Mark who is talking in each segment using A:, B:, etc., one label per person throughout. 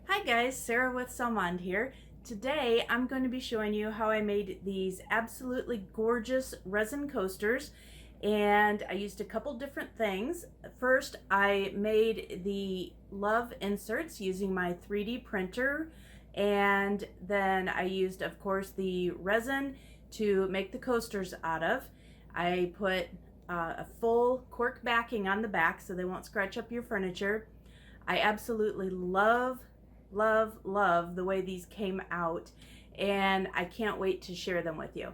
A: Hi guys, Sarah with Salmond here. Today I'm going to be showing you how I made these absolutely gorgeous resin coasters, and I used a couple different things. First, I made the love inserts using my 3D printer, and then I used, of course, the resin to make the coasters out of. I put a full cork backing on the back so they won't scratch up your furniture. I absolutely love the way these came out, and I can't wait to share them with you.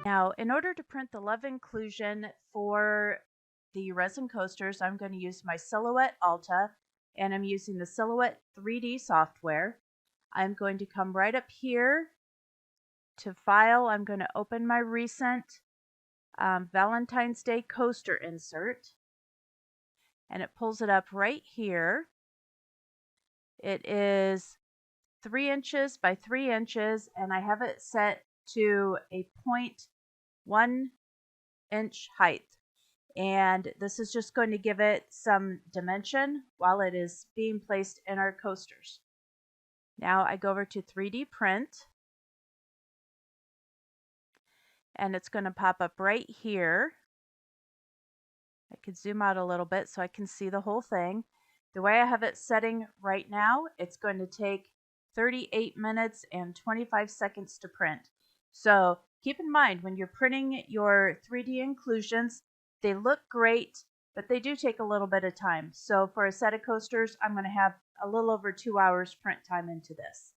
A: Now, in order to print the love inclusion for the resin coasters, I'm going to use my Silhouette Alta, and I'm using the Silhouette 3D software. I'm going to come right up here to File. I'm going to open my recent Valentine's Day coaster insert, and it pulls it up right here. It is 3 inches by 3 inches, and I have it set to a 0.1 inch height. And this is just going to give it some dimension while it is being placed in our coasters. Now I go over to 3D print, and it's going to pop up right here. I could zoom out a little bit so I can see the whole thing. The way I have it setting right now, it's going to take 38 minutes and 25 seconds to print. So keep in mind when you're printing your 3D inclusions, they look great, but they do take a little bit of time. So for a set of coasters, I'm going to have a little over 2 hours print time into this.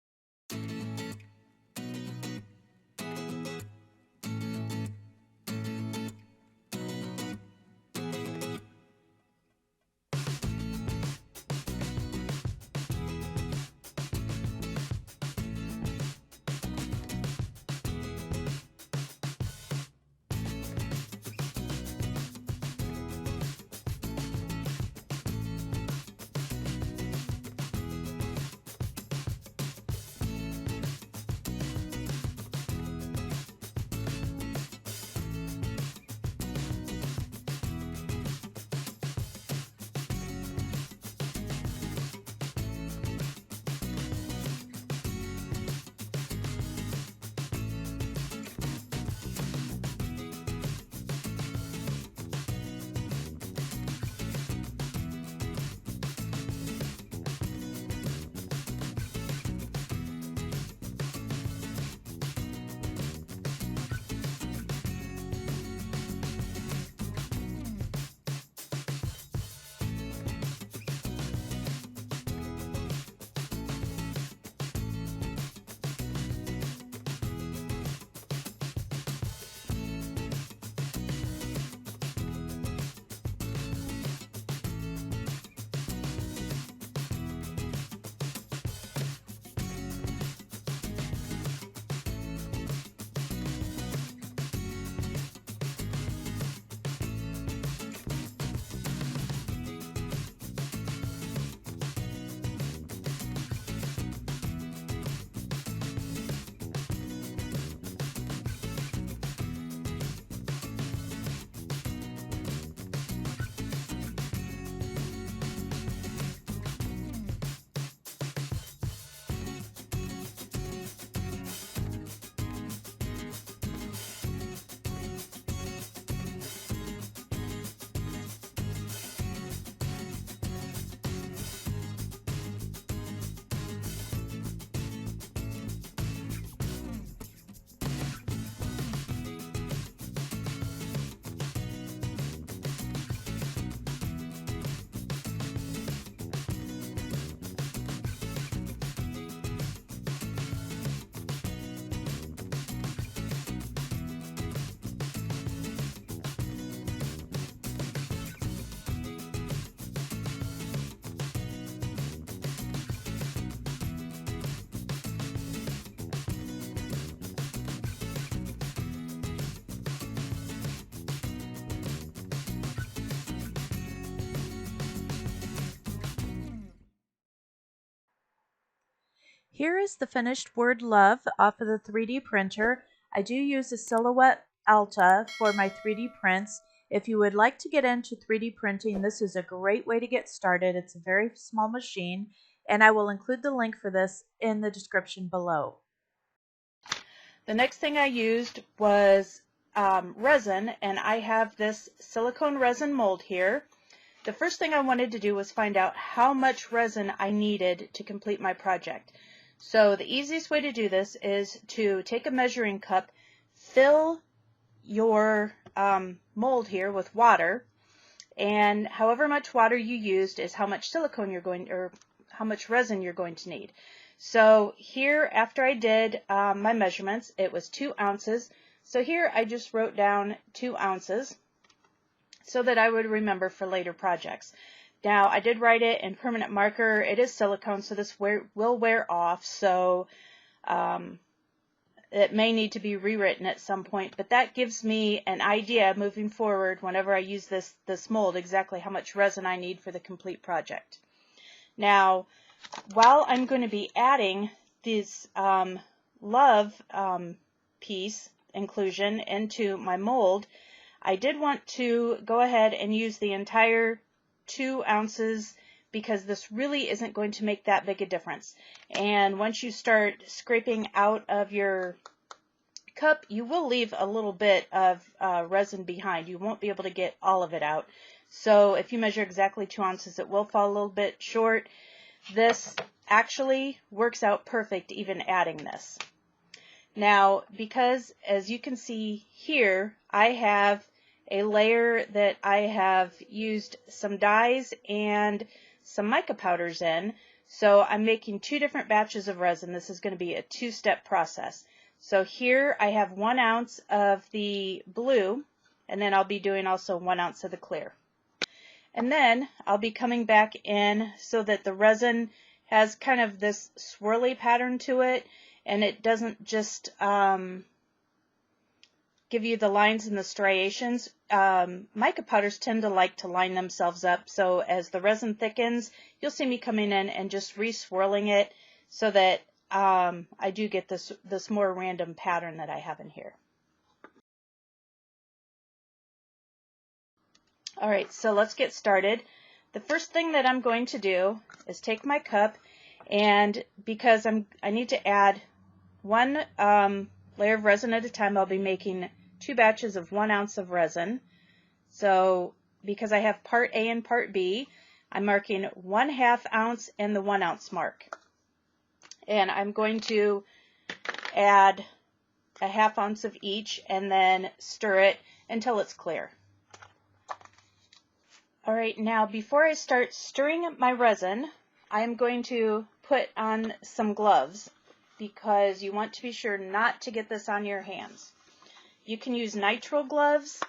A: Here is the finished word love off of the 3D printer. I do use a Silhouette Alta for my 3D prints. If you would like to get into 3D printing, this is a great way to get started. It's a very small machine, and I will include the link for this in the description below. The next thing I used was resin, and I have this silicone resin mold here. The first thing I wanted to do was find out how much resin I needed to complete my project. So the easiest way to do this is to take a measuring cup, fill your mold here with water, and however much water you used is how much silicone you're going, or how much resin you're going to need. So here, after I did my measurements, it was 2 ounces. So here I just wrote down 2 ounces so that I would remember for later projects. Now, I did write it in permanent marker. It is silicone, so this will wear off, so it may need to be rewritten at some point, but that gives me an idea moving forward whenever I use this mold exactly how much resin I need for the complete project. Now, while I'm going to be adding this love piece inclusion into my mold, I did want to go ahead and use the entire 2 ounces because this really isn't going to make that big a difference. And once you start scraping out of your cup, you will leave a little bit of resin behind. You won't be able to get all of it out. So if you measure exactly 2 ounces, it will fall a little bit short. This actually works out perfect even adding this. Now, because as you can see here, I have a layer that I have used some dyes and some mica powders in. So I'm making 2 different batches of resin. This is going to be a 2-step process. So here I have 1 ounce of the blue, and then I'll be doing also 1 ounce of the clear. And then I'll be coming back in so that the resin has kind of this swirly pattern to it, and it doesn't just give you the lines and the striations. Mica powders tend to like to line themselves up, so as the resin thickens, you'll see me coming in and just re-swirling it so that I do get this more random pattern that I have in here. Alright, so let's get started. The first thing that I'm going to do is take my cup, and because I need to add 1 layer of resin at a time, I'll be making 2 batches of 1 ounce of resin. So because I have part A and part B, I'm marking 1/2 ounce and the 1 ounce mark. And I'm going to add a 1/2 ounce of each and then stir it until it's clear. Alright, now before I start stirring my resin, I'm going to put on some gloves because you want to be sure not to get this on your hands. You can use nitrile gloves.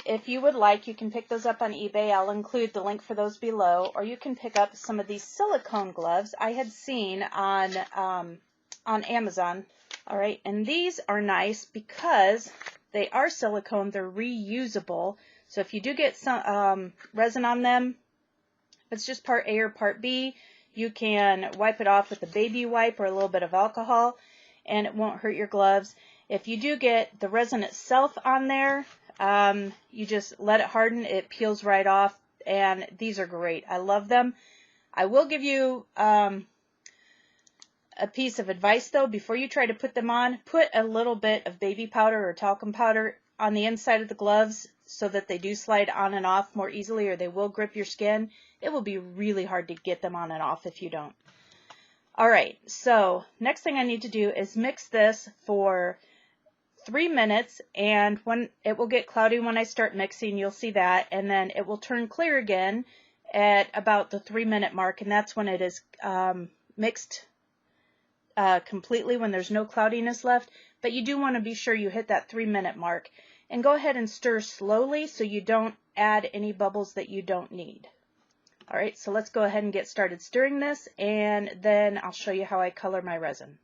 A: If you would like, you can pick those up on eBay. I'll include the link for those below, or you can pick up some of these silicone gloves I had seen on Amazon. All right, and these are nice because they are silicone. They're reusable. So if you do get some resin on them, if it's just part A or part B, you can wipe it off with a baby wipe or a little bit of alcohol, and it won't hurt your gloves. If you do get the resin itself on there, you just let it harden. It peels right off, and these are great. I love them. I will give you a piece of advice, though. Before you try to put them on, put a little bit of baby powder or talcum powder on the inside of the gloves so that they do slide on and off more easily, or they will grip your skin. It will be really hard to get them on and off if you don't. All right, so next thing I need to do is mix this for 3 minutes, and when it will get cloudy when I start mixing, you'll see that, and then it will turn clear again at about the 3-minute mark, and that's when it is mixed completely, when there's no cloudiness left. But you do want to be sure you hit that 3-minute mark, and go ahead and stir slowly so you don't add any bubbles that you don't need. All right, so let's go ahead and get started stirring this, and then I'll show you how I color my resin.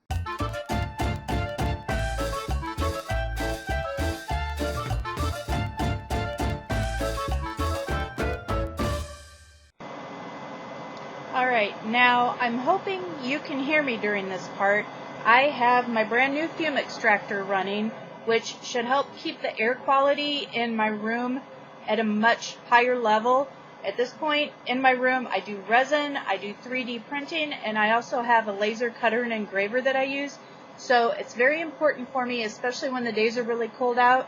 A: Alright, now I'm hoping you can hear me during this part. I have my brand new fume extractor running, which should help keep the air quality in my room at a much higher level. At this point in my room, I do resin, I do 3D printing, and I also have a laser cutter and engraver that I use. So it's very important for me, especially when the days are really cold out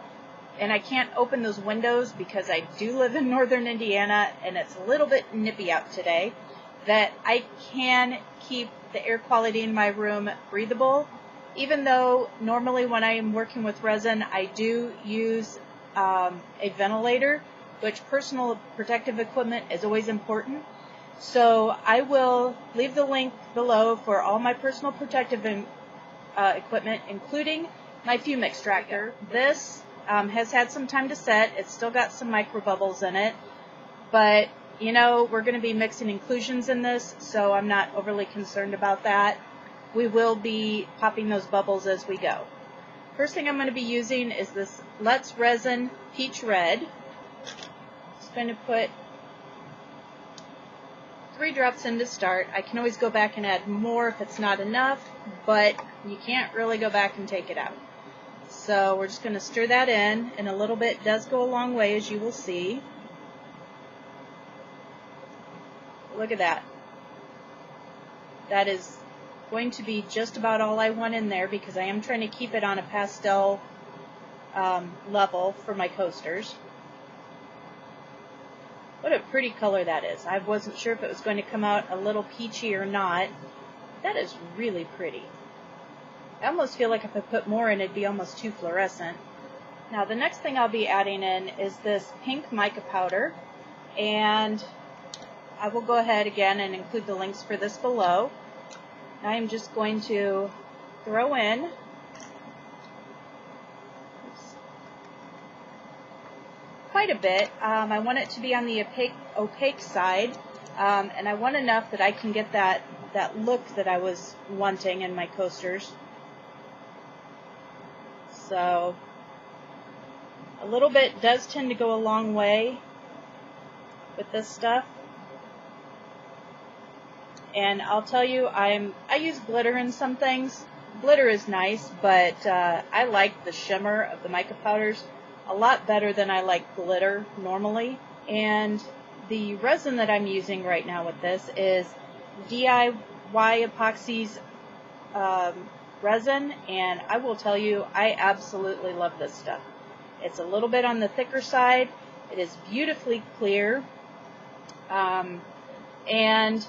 A: and I can't open those windows because I do live in northern Indiana and it's a little bit nippy out today, that I can keep the air quality in my room breathable. Even though normally when I am working with resin, I do use a ventilator, which personal protective equipment is always important. So I will leave the link below for all my personal protective equipment, including my fume extractor. This has had some time to set. It's still got some micro bubbles in it, but you know, we're going to be mixing inclusions in this, so I'm not overly concerned about that. We will be popping those bubbles as we go. First thing I'm going to be using is this Let's Resin Peach Red. Just going to put 3 drops in to start. I can always go back and add more if it's not enough, but you can't really go back and take it out. So we're just going to stir that in, and a little bit does go a long way, as you will see. Look at that. That is going to be just about all I want in there because I am trying to keep it on a pastel level for my coasters. What a pretty color that is. I wasn't sure if it was going to come out a little peachy or not. That is really pretty. I almost feel like if I put more in, it'd be almost too fluorescent. Now the next thing I'll be adding in is this pink mica powder, and I will go ahead again and include the links for this below. I am just going to throw in quite a bit. I want it to be on the opaque side, and I want enough that I can get that look that I was wanting in my coasters. So a little bit does tend to go a long way with this stuff. And I'll tell you, I use glitter in some things. Glitter is nice, but I like the shimmer of the mica powders a lot better than I like glitter normally. And the resin that I'm using right now with this is DIY Epoxy's resin, and I will tell you, I absolutely love this stuff. It's a little bit on the thicker side. It is beautifully clear, and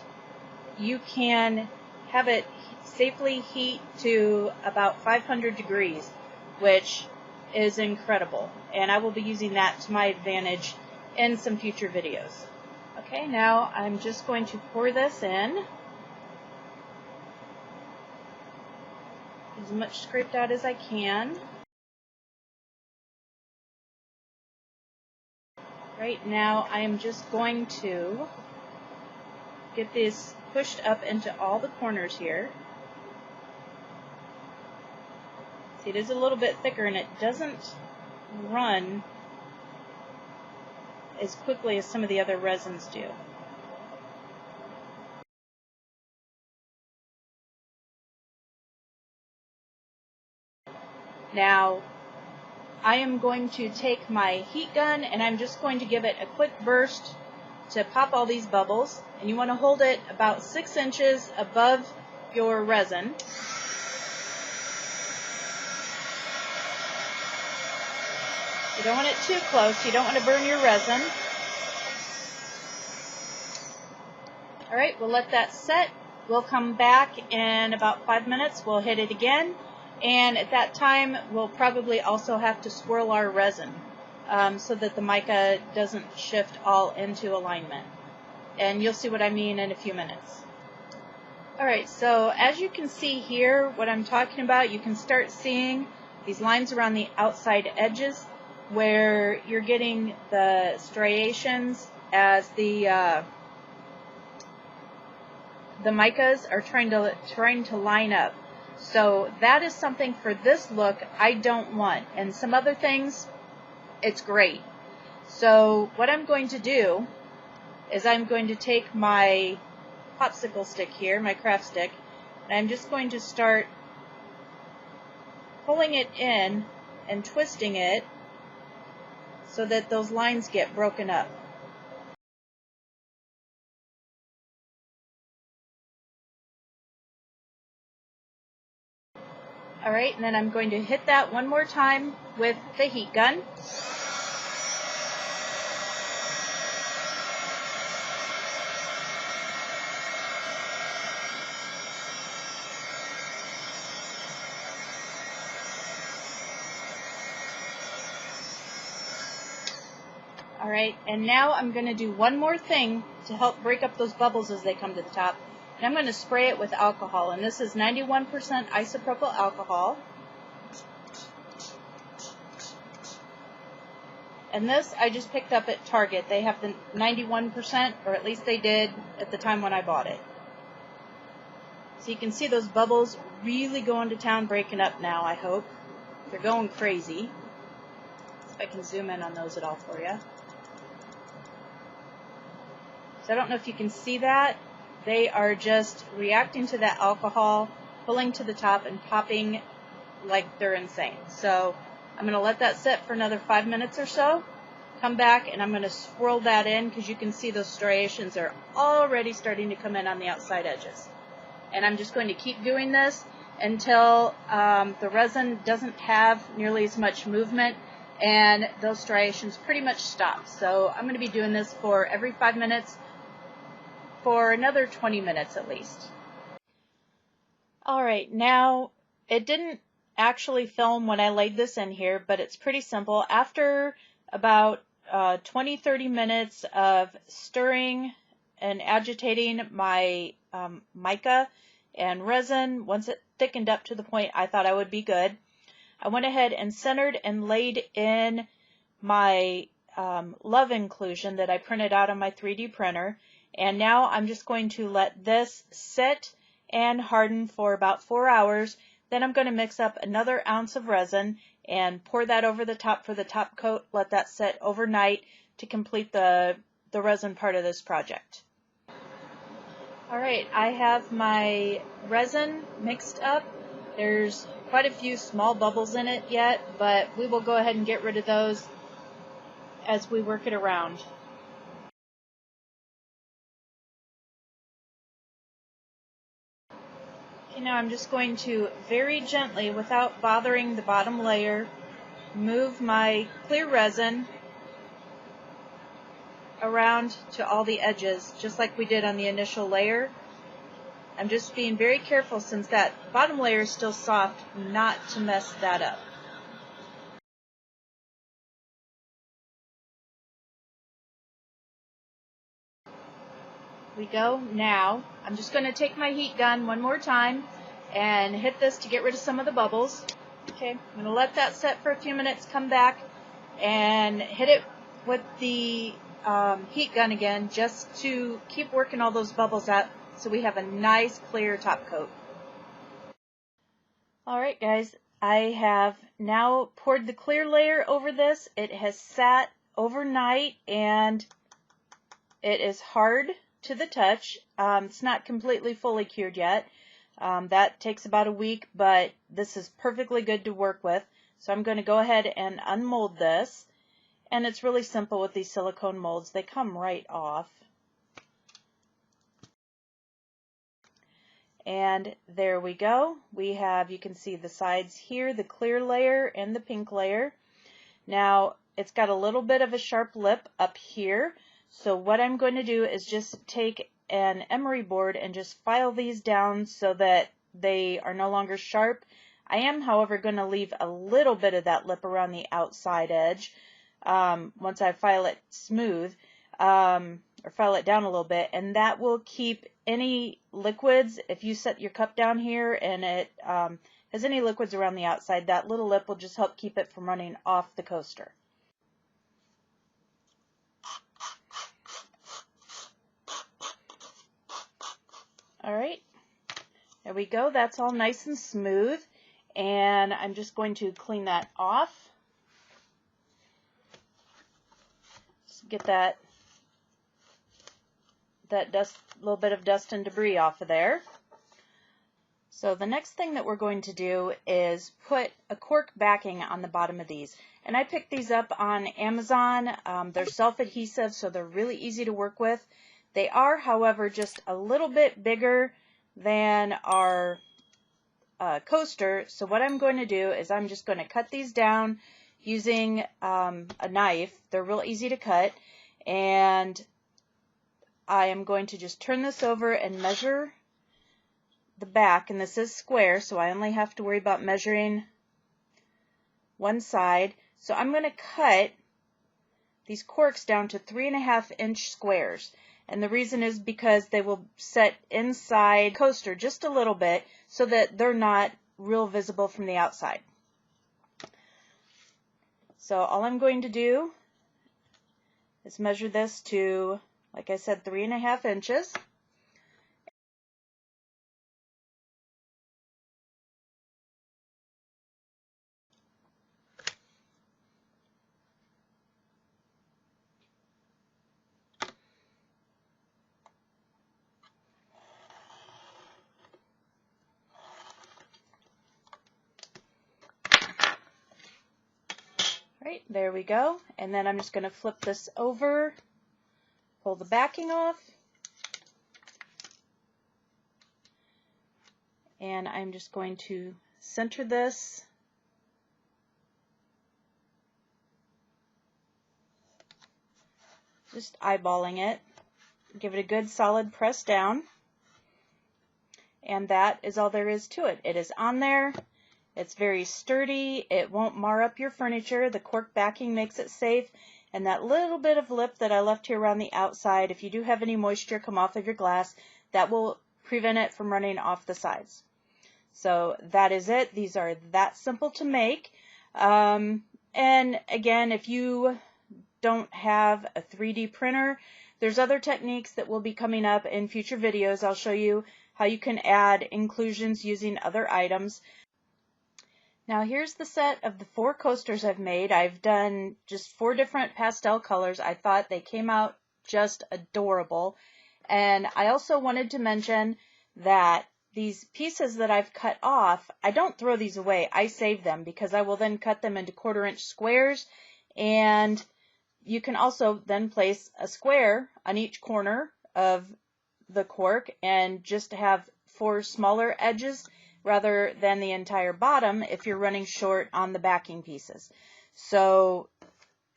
A: you can have it safely heat to about 500 degrees, which is incredible. And I will be using that to my advantage in some future videos. Okay, now I'm just going to pour this in. As much scraped out as I can. Right now I am just going to get this pushed up into all the corners here. See, it is a little bit thicker and it doesn't run as quickly as some of the other resins do. Now, I am going to take my heat gun and I'm just going to give it a quick burst to pop all these bubbles. And you want to hold it about 6 inches above your resin. You don't want it too close. You don't want to burn your resin. Alright, we'll let that set. We'll come back in about 5 minutes. We'll hit it again. And at that time, we'll probably also have to swirl our resin so that the mica doesn't shift all into alignment. And you'll see what I mean in a few minutes. Alright, so as you can see here, what I'm talking about, you can start seeing these lines around the outside edges where you're getting the striations as the micas are trying to line up. So that is something for this look I don't want. And some other things, it's great. So what I'm going to do is I'm going to take my popsicle stick here, my craft stick, and I'm just going to start pulling it in and twisting it so that those lines get broken up. Alright, and then I'm going to hit that one more time with the heat gun. Alright, and now I'm going to do one more thing to help break up those bubbles as they come to the top. And I'm going to spray it with alcohol, and this is 91% isopropyl alcohol. And this I just picked up at Target. They have the 91%, or at least they did at the time when I bought it. So you can see those bubbles really going to town, breaking up now, I hope. They're going crazy. If I can zoom in on those at all for you. So I don't know if you can see that. They are just reacting to that alcohol, pulling to the top and popping like they're insane. So I'm going to let that sit for another 5 minutes or so. Come back and I'm going to swirl that in because you can see those striations are already starting to come in on the outside edges. And I'm just going to keep doing this until the resin doesn't have nearly as much movement and those striations pretty much stop. So I'm going to be doing this for every 5 minutes for another 20 minutes at least. Alright, now it didn't actually film when I laid this in here, but it's pretty simple. After about 20-30 minutes of stirring and agitating my mica and resin, once it thickened up to the point I thought I would be good, I went ahead and centered and laid in my love inclusion that I printed out on my 3D printer. And now I'm just going to let this sit and harden for about 4 hours. Then I'm going to mix up another ounce of resin and pour that over the top for the top coat. Let that sit overnight to complete the resin part of this project. Alright, I have my resin mixed up. There's quite a few small bubbles in it yet, but we will go ahead and get rid of those as we work it around. Okay, now I'm just going to very gently, without bothering the bottom layer, move my clear resin around to all the edges, just like we did on the initial layer. I'm just being very careful, since that bottom layer is still soft, not to mess that up. We go. Now I'm just going to take my heat gun one more time and hit this to get rid of some of the bubbles. Okay, I'm going to let that set for a few minutes, come back and hit it with the heat gun again, just to keep working all those bubbles out so we have a nice clear top coat. Alright guys, I have now poured the clear layer over this. It has sat overnight and it is hard to the touch. It's not completely fully cured yet. That takes about a week, but this is perfectly good to work with. So I'm going to go ahead and unmold this. And it's really simple with these silicone molds. They come right off. And there we go. We have, you can see the sides here, the clear layer and the pink layer. Now, it's got a little bit of a sharp lip up here. So what I'm going to do is just take an emery board and just file these down so that they are no longer sharp. I am, however, going to leave a little bit of that lip around the outside edge once I file it smooth, or file it down a little bit, and that will keep any liquids. If you set your cup down here and it has any liquids around the outside, that little lip will just help keep it from running off the coaster. Alright, there we go. That's all nice and smooth, and I'm just going to clean that off. Just get that that little bit of dust and debris off of there. So the next thing that we're going to do is put a cork backing on the bottom of these. And I picked these up on Amazon. They're self-adhesive, so they're really easy to work with. They are, however, just a little bit bigger than our coaster. So what I'm going to do is I'm just going to cut these down using a knife. They're real easy to cut. And I am going to just turn this over and measure the back, and this is square, so I only have to worry about measuring one side. So I'm going to cut these corks down to 3.5-inch squares, and the reason is because they will set inside the coaster just a little bit so that they're not real visible from the outside. So all I'm going to do is measure this to, like I said, 3.5 inches. Right, there we go. And then I'm just going to flip this over, pull the backing off, and I'm just going to center this just eyeballing it, give it a good solid press down, and that is all there is to it. It is on there. It's very sturdy. It won't mar up your furniture. The cork backing makes it safe. And that little bit of lip that I left here around the outside, if you do have any moisture come off of your glass, that will prevent it from running off the sides. So that is it. These are that simple to make. And again, if you don't have a 3D printer, there's other techniques that will be coming up in future videos. I'll show you how you can add inclusions using other items. Now here's the set of the 4 coasters I've made. I've done just 4 different pastel colors. I thought they came out just adorable. And I also wanted to mention that these pieces that I've cut off, I don't throw these away. I save them because I will then cut them into 1/4-inch squares. And you can also then place a square on each corner of the cork and just have 4 smaller edges rather than the entire bottom if you're running short on the backing pieces. So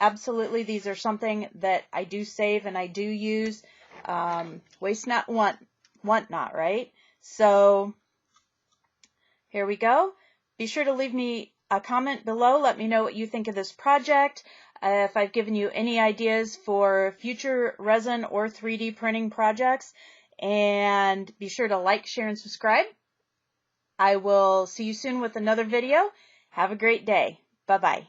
A: absolutely, these are something that I do save and I do use. Waste not, want not, right? So here we go. Be sure to leave me a comment below. Let me know what you think of this project. If I've given you any ideas for future resin or 3D printing projects. And be sure to like, share, and subscribe. I will see you soon with another video. Have a great day. Bye-bye.